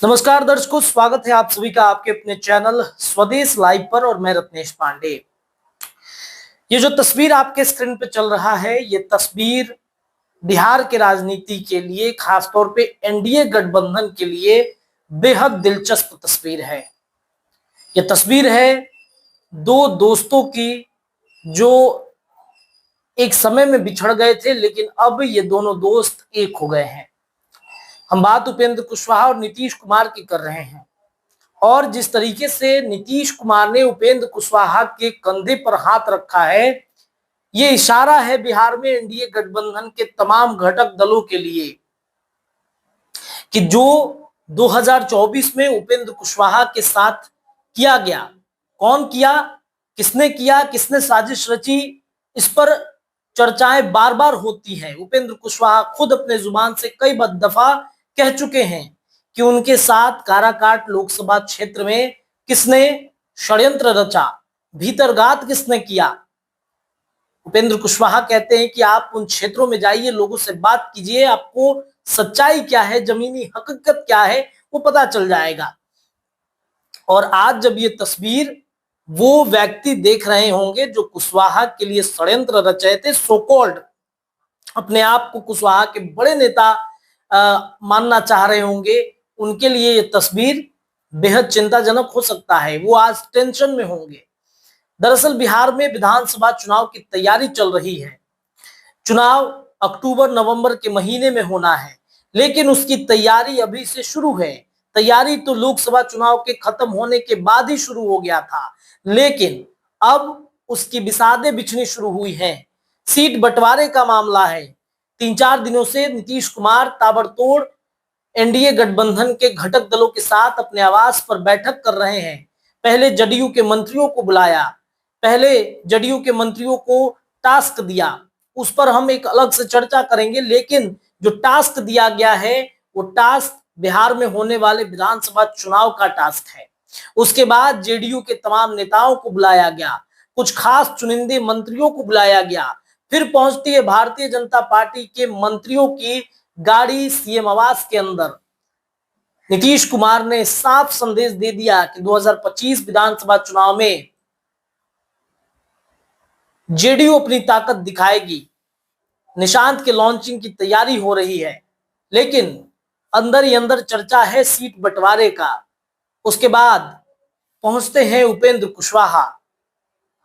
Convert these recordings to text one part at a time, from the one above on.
नमस्कार दर्शकों, स्वागत है आप सभी का आपके अपने चैनल स्वदेश लाइव पर। और मैं रत्नेश पांडे। ये जो तस्वीर आपके स्क्रीन पे चल रहा है, ये तस्वीर बिहार के राजनीति के लिए, खासतौर पे एनडीए गठबंधन के लिए बेहद दिलचस्प तस्वीर है। ये तस्वीर है दो दोस्तों की जो एक समय में बिछड़ गए थे, लेकिन अब ये दोनों दोस्त एक हो गए हैं। हम बात उपेंद्र कुशवाहा और नीतीश कुमार की कर रहे हैं। और जिस तरीके से नीतीश कुमार ने उपेंद्र कुशवाहा के कंधे पर हाथ रखा है, ये इशारा है बिहार में एनडीए गठबंधन के तमाम घटक दलों के लिए कि जो 2024 में उपेंद्र कुशवाहा के साथ किया गया, कौन किया, किसने साजिश रची, इस पर चर्चाएं बार बार होती हैं। उपेंद्र कुशवाहा खुद अपने जुबान से कई दफा कह चुके हैं कि उनके साथ काराकाट लोकसभा क्षेत्र में किसने षड्यंत्र रचा, भीतरघात किसने किया। उपेंद्र कुशवाहा कहते हैं कि आप उन क्षेत्रों में जाइए, लोगों से बात कीजिए, आपको सच्चाई क्या है, जमीनी हकीकत क्या है, वो पता चल जाएगा। और आज जब ये तस्वीर वो व्यक्ति देख रहे होंगे जो कुशवाहा के लिए षड्यंत्र रच रहे थे, सो कॉल्ड अपने आप को कुशवाहा के बड़े नेता मानना चाह रहे होंगे, उनके लिए ये तस्वीर बेहद चिंताजनक हो सकता है। वो आज टेंशन में होंगे। दरअसल बिहार में विधानसभा चुनाव की तैयारी चल रही है। चुनाव अक्टूबर नवंबर के महीने में होना है, लेकिन उसकी तैयारी अभी से शुरू है। तैयारी तो लोकसभा चुनाव के खत्म होने के बाद ही शुरू हो गया था, लेकिन अब उसकी बिसादें बिछनी शुरू हुई हैं। सीट बंटवारे का मामला है। 3-4 दिनों से नीतीश कुमार ताबड़तोड़ एनडीए गठबंधन के घटक दलों के साथ अपने आवास पर बैठक कर रहे हैं। पहले जदयू के मंत्रियों को बुलाया, पहले जदयू के मंत्रियों को टास्क दिया, उस पर हम एक अलग से चर्चा करेंगे। लेकिन जो टास्क दिया गया है, वो टास्क बिहार में होने वाले विधानसभा चुनाव का टास्क है। उसके बाद जेडीयू के तमाम नेताओं को बुलाया गया, कुछ खास चुनिंदे मंत्रियों को बुलाया गया। फिर पहुंचती है भारतीय जनता पार्टी के मंत्रियों की गाड़ी सीएम आवास के अंदर। नीतीश कुमार ने साफ संदेश दे दिया कि 2025 विधानसभा चुनाव में जेडीयू अपनी ताकत दिखाएगी। निशांत के लॉन्चिंग की तैयारी हो रही है, लेकिन अंदर ही अंदर चर्चा है सीट बंटवारे का। उसके बाद पहुंचते हैं उपेंद्र कुशवाहा।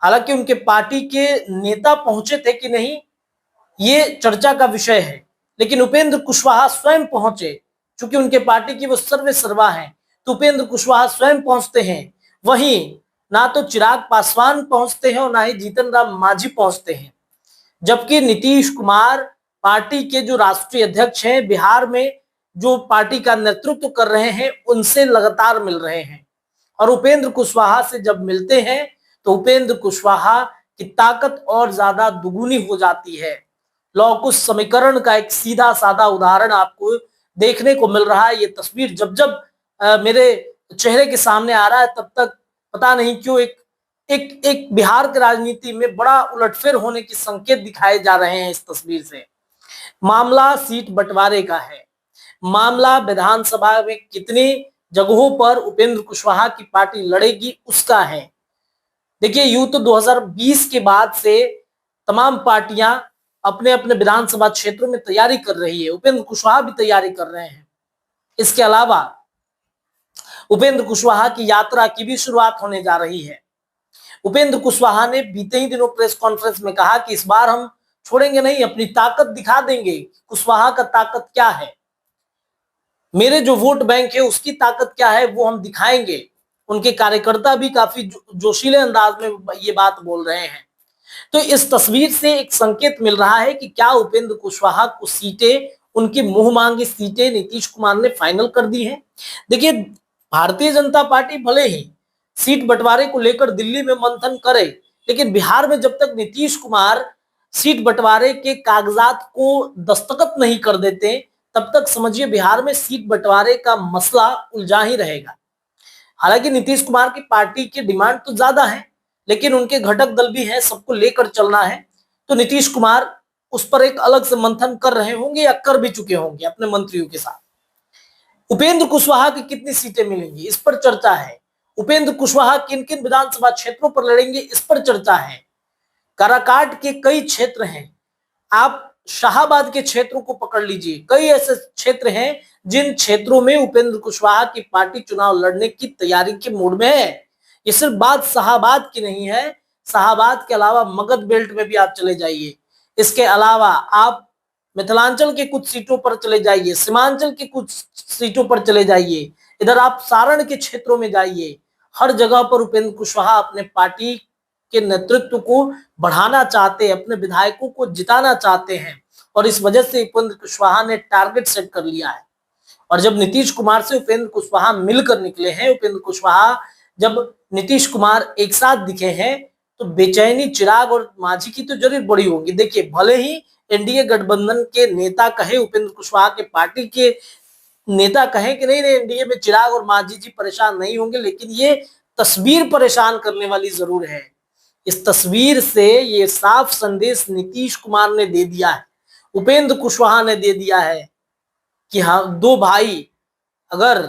हालांकि उनके पार्टी के नेता पहुंचे थे कि नहीं, ये चर्चा का विषय है, लेकिन उपेंद्र कुशवाहा स्वयं पहुंचे। चूंकि उनके पार्टी की वो सर्वे सर्वा है, तो उपेंद्र कुशवाहा स्वयं पहुंचते हैं। वहीं ना तो चिराग पासवान पहुंचते हैं और ना ही जीतन राम मांझी पहुंचते हैं। जबकि नीतीश कुमार पार्टी के जो राष्ट्रीय अध्यक्ष हैं, बिहार में जो पार्टी का नेतृत्व कर रहे हैं, उनसे लगातार मिल रहे हैं। और उपेंद्र कुशवाहा से जब मिलते हैं तो उपेंद्र कुशवाहा की ताकत और ज्यादा दुगुनी हो जाती है। लौकुश समीकरण का एक सीधा साधा उदाहरण आपको देखने को मिल रहा है। ये तस्वीर जब जब मेरे चेहरे के सामने आ रहा है, तब तक पता नहीं क्यों एक बिहार की राजनीति में बड़ा उलटफेर होने के संकेत दिखाए जा रहे हैं। इस तस्वीर से मामला सीट बंटवारे का है। मामला विधानसभा में कितनी जगहों पर उपेंद्र कुशवाहा की पार्टी लड़ेगी उसका है। देखिए, यूं तो 2020 के बाद से तमाम पार्टियां अपने अपने विधानसभा क्षेत्रों में तैयारी कर रही है। उपेंद्र कुशवाहा भी तैयारी कर रहे हैं। इसके अलावा उपेंद्र कुशवाहा की यात्रा की भी शुरुआत होने जा रही है। उपेंद्र कुशवाहा ने बीते ही दिनों प्रेस कॉन्फ्रेंस में कहा कि इस बार हम छोड़ेंगे नहीं, अपनी ताकत दिखा देंगे। कुशवाहा का ताकत क्या है, मेरे जो वोट बैंक है उसकी ताकत क्या है, वो हम दिखाएंगे। उनके कार्यकर्ता भी काफी जोशीले अंदाज में ये बात बोल रहे हैं। तो इस तस्वीर से एक संकेत मिल रहा है कि क्या उपेंद्र कुशवाहा को सीटें, उनकी मुंह मांगी सीटें नीतीश कुमार ने फाइनल कर दी हैं। देखिए, भारतीय जनता पार्टी भले ही सीट बंटवारे को लेकर दिल्ली में मंथन करे, लेकिन बिहार में जब तक नीतीश कुमार सीट बंटवारे के कागजात को दस्तखत नहीं कर देते, तब तक समझिए बिहार में सीट बंटवारे का मसला उलझा ही रहेगा। हालांकि नीतीश कुमार की पार्टी की डिमांड तो ज्यादा है, लेकिन उनके घटक दल भी हैं, सबको लेकर चलना है। तो नीतीश कुमार उस पर एक अलग से मंथन कर रहे होंगे या कर भी चुके होंगे अपने मंत्रियों के साथ। उपेंद्र कुशवाहा की कितनी सीटें मिलेंगी, इस पर चर्चा है। उपेंद्र कुशवाहा किन किन विधानसभा क्षेत्रों पर लड़ेंगे, इस पर चर्चा है। काराकाट के कई क्षेत्र हैं, आप शाहाबाद के क्षेत्रों को पकड़ लीजिए, कई ऐसे क्षेत्र हैं जिन क्षेत्रों में उपेंद्र कुशवाहा की पार्टी चुनाव लड़ने की तैयारी के मूड में है। ये सिर्फ बात शाहाबाद की नहीं है, शाहाबाद के अलावा मगध बेल्ट में भी आप चले जाइए, इसके अलावा आप मिथिलांचल के कुछ सीटों पर चले जाइए, सीमांचल के कुछ सीटों पर चले जाइए, इधर आप सारण के क्षेत्रों में जाइए, हर जगह पर उपेंद्र कुशवाहा अपने पार्टी के नेतृत्व को बढ़ाना चाहते हैं, अपने विधायकों को जिताना चाहते हैं, और इस वजह से उपेंद्र कुशवाहा ने टारगेट सेट कर लिया है। और जब नीतीश कुमार से उपेंद्र कुशवाहा मिलकर निकले हैं, उपेंद्र कुशवाहा जब नीतीश कुमार एक साथ दिखे हैं, तो बेचैनी चिराग और मांझी की तो जरूर बड़ी होगी। देखिए, भले ही एनडीए गठबंधन के नेता कहे, उपेंद्र कुशवाहा के पार्टी के नेता कहें कि नहीं नहीं एनडीए में चिराग और मांझी जी परेशान नहीं होंगे, लेकिन ये तस्वीर परेशान करने वाली जरूर है। इस तस्वीर से ये साफ संदेश नीतीश कुमार ने दे दिया है, उपेंद्र कुशवाहा ने दे दिया है कि हाँ, दो भाई, अगर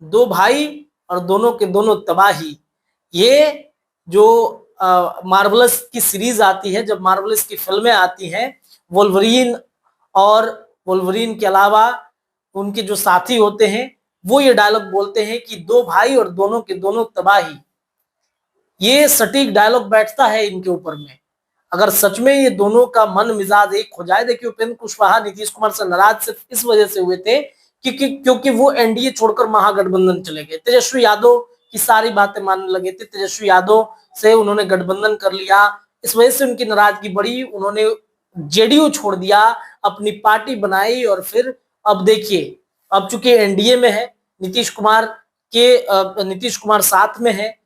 दो भाई और दोनों के दोनों तबाही। ये जो मार्वलस की सीरीज आती है, जब मार्वलस की फिल्में आती हैं, वोल्वरीन और वोल्वरीन के अलावा उनके जो साथी होते हैं, वो ये डायलॉग बोलते हैं कि दो भाई और दोनों के दोनों तबाही। ये सटीक डायलॉग बैठता है इनके ऊपर में। अगर सच में ये दोनों का मन मिजाज एक हो जाए। देखिए, उपेंद्र कुशवाहा नीतीश कुमार से नाराज सिर्फ इस वजह से हुए थे क्योंकि वो एनडीए छोड़कर महागठबंधन चले गए, तेजस्वी यादव की सारी बातें मानने लगे थे, तेजस्वी यादव से उन्होंने गठबंधन कर लिया, इस वजह से उनकी नाराजगी बढ़ी, उन्होंने जेडीयू छोड़ दिया, अपनी पार्टी बनाई, और फिर अब देखिए, अब चूंकि एनडीए में है, नीतीश कुमार साथ में है,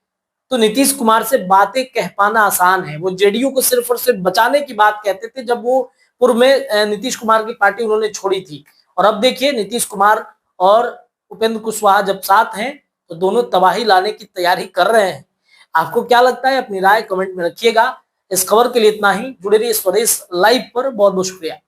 तो नीतीश कुमार से बातें कह पाना आसान है। वो जेडीयू को सिर्फ और सिर्फ बचाने की बात कहते थे जब वो पूर्व में नीतीश कुमार की पार्टी उन्होंने छोड़ी थी, और अब देखिए नीतीश कुमार और उपेंद्र कुशवाहा जब साथ हैं तो दोनों तबाही लाने की तैयारी कर रहे हैं। आपको क्या लगता है, अपनी राय कमेंट में रखिएगा। इस खबर के लिए इतना ही, जुड़े रहिए स्वदेश लाइव पर। बहुत बहुत शुक्रिया।